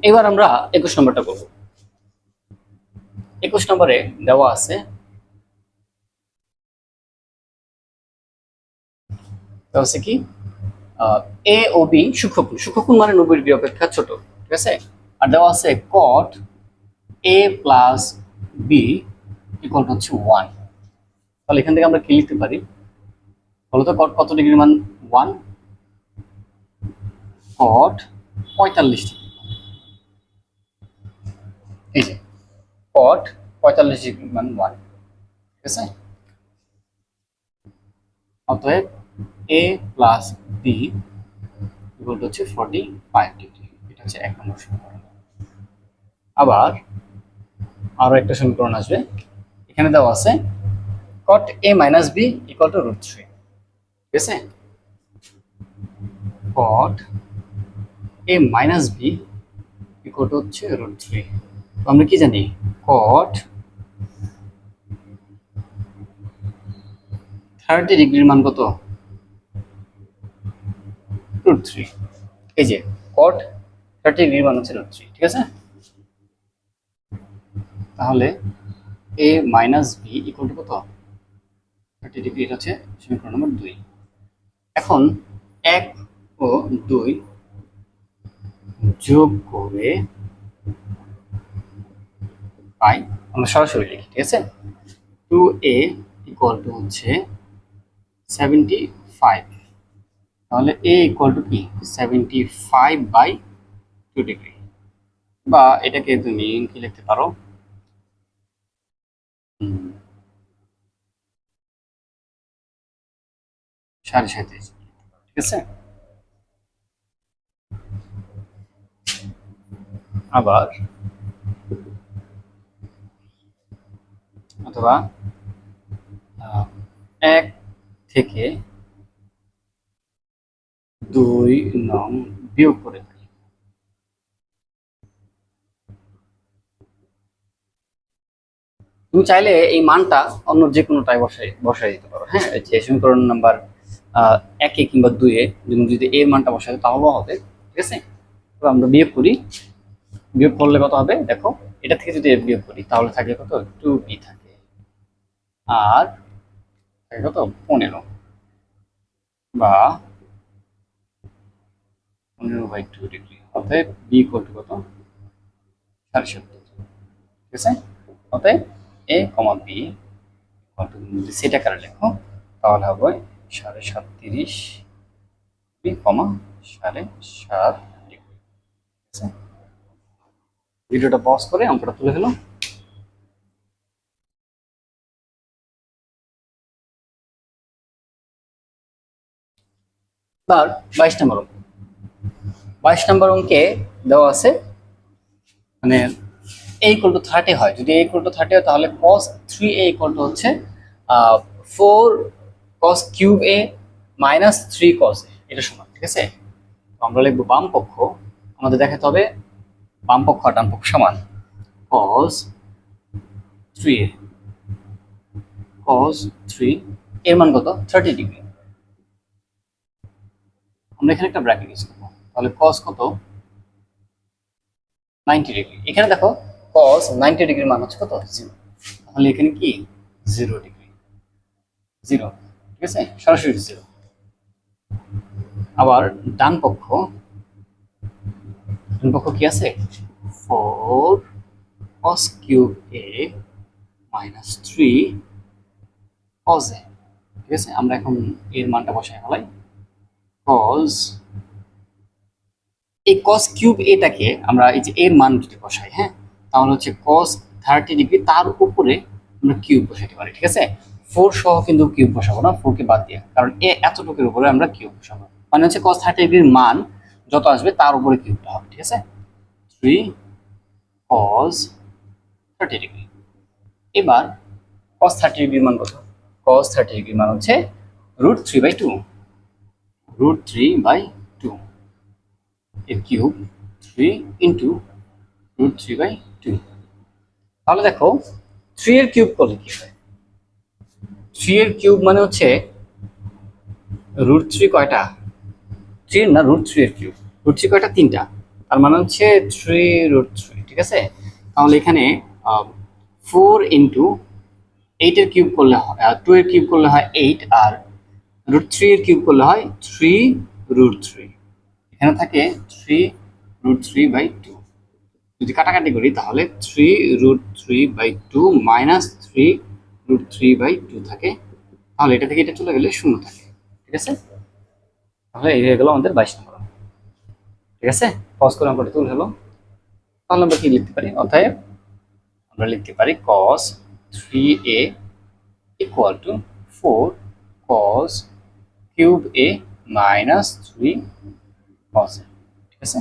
এবার আমরা 21 নম্বরটা করব। 21 নম্বরে দেওয়া আছে কি এ ও বি সূক্ষ্মকোণ। সূক্ষ্মকোণ মানে 90 ডিগ্রি অপেক্ষা ছোট, ঠিক আছে। আর দেওয়া আছে কট এ প্লাস বি ইকুয়াল টু হচ্ছে 1। তাহলে এখান থেকে আমরা কি লিখতে পারি বলতো? কট কত ডিগ্রি মান? 1। কট 45 ডিগ্রি, এই যে কট 45 ডিগ্রি মান 1, ঠিক আছে। অতএব এ প্লাস বি ইকুয়াল টু হচ্ছে 45 ডিগ্রি। এটা হচ্ছে 1 নম্বর সমীকরণ। আবার আরো একটা সমীকরণ আসবে, এখানে দেওয়া আছে cot a minus b equal to √3, ঠিক আছে। cot a minus b equal to হচ্ছে √3। আমরা কি জানি? cot 30 ডিগ্রির মান কত? √3। এই যে cot 30 ডিগ্রির মান হচ্ছে √3, ঠিক আছে। তাহলে a minus b equal to কত? 30 ডিগ্রি। এটা হচ্ছে সমীকরণ নম্বর 2। এখন 1 ও 2 যোগ করে পাই, আমরা সরাসরি লিখি, ঠিক আছে। 2a ইকুয়াল টু হচ্ছে 75। তাহলে a ইকুয়াল টু কি? 75/2 ডিগ্রি। বা এটাকে তুমি কি লিখতে পারো? 37.5, ঠিক আছে। আবার অথবা 1 থেকে 2 নং বিয়োগ করে পাই। তুমি চাইলে এই মানটা অন্য যে কোনোটাই বসাই দিতে পারো, হ্যাঁ। যে সমীকরণ নাম্বার 1 কিংবা 2 এ যদি এর মানটা বসাই তাহলেও হবে, ঠিক আছে। তো আমরা বিয়োগ করি, বিয়োগ করলে কত হবে দেখো। এটা থেকে যদি বিয়োগ করি তাহলে থাকে কত? 2b থাকে, আর থাকে কত? 15, বা 15/2 ডিগ্রি। অতএব বি ইকুয়াল টু কত? 70, ঠিক আছে। অতএব এ কমা বি ইকুয়াল টু, যদি সেটা কারে লেখো তাহলে হবে 37.5 বি কমা 7.5 ডিগ্রি, ঠিক আছে। ভিডিওটা পজ করে অঙ্কটা তুলে ফেলো। আর 22 নম্বর অঙ্ক। 22 নম্বর অঙ্কে দেওয়া আছে মানে a ইকুয়াল টু 30 হয়। যদি a ইকুয়াল টু 30 হয় তাহলে cos 3a ইকুয়াল টু হচ্ছে 4 cos cube a minus 3 cos a, এটা সমান, ঠিক আছে। আমরা লিখবো বাম পক্ষ, আমাদের দেখাতে হবে বাম পক্ষ আর ডান পক্ষ সমান। cos 3a, cos 3 এর মান কত? 30 ডিগ্রি। আমরা এখানে একটা ব্র্যাকেট ইউজ করবো, তাহলে cos কত? 90 ডিগ্রি। এখানে দেখো cos 90 ডিগ্রির মান হচ্ছে কত? 0। তাহলে এখানে কি? 0 ডিগ্রি, 0, ঠিক আছে, সরাসরি 0। আবার ডান পক্ষ কি আছে? 4 cos cube a minus 3 cos a, ঠিক আছে। আমরা এখন এর মানটা বসাই ফেলাই। cos, এই cos কিউব এটাকে আমরা এই যে এর মান যদি বসাই, হ্যাঁ, তাহলে হচ্ছে cos 30 ডিগ্রি, তার উপরে আমরা কিউব বসাতে পারি, ঠিক আছে। 4 সহ কিন্তু কিউব বসাবো না, 4 কে বাদ দিয়ে, কারণ এ এতটুকুর উপরে আমরা কিউব বসাবো। মানে হচ্ছে cos 30 ডিগ্রির মান যত আসবে তার উপরে কিউবটা হবে, ঠিক আছে। 3 cos 30 ডিগ্রি। এবার cos 30 ডিগ্রির মান কত? cos 30 ডিগ্রির মান হচ্ছে √3/2, √3/2 এর কিউব 3 ইন্টু √3/2। তাহলে দেখো 3 এর কিউব করলে কি হয়? 3 এর কিউব মানে হচ্ছে √3 কয়টা? 3 না, √3 এর কিউব। √3 কয়টা? 3টা। তার মানে হচ্ছে 3√3, ঠিক আছে। তাহলে এখানে 4 ইন্টু 8 এর কিউব করলে হয় 2 এর কিউব করলে হয় 8, আর √3 এর কিউব করলে হয় 3√3। এখানে থাকে 3√3/2। যদি কাটাকাটি করি তাহলে 3√3/2 মাইনাস 3√3/2 থাকে। তাহলে এটা থেকে এটা চলে গেলে 0 থাকে, ঠিক আছে। তাহলে এই হয়ে গেল আমাদের 22 নম্বর, ঠিক আছে। পজ করে অঙ্কটা তুলে হলো। তাহলে আমরা কি লিখতে পারি? অতএব আমরা লিখতে পারি cos 3a equal to 4 cos cube a minus 3 cos a, ঠিক আছে।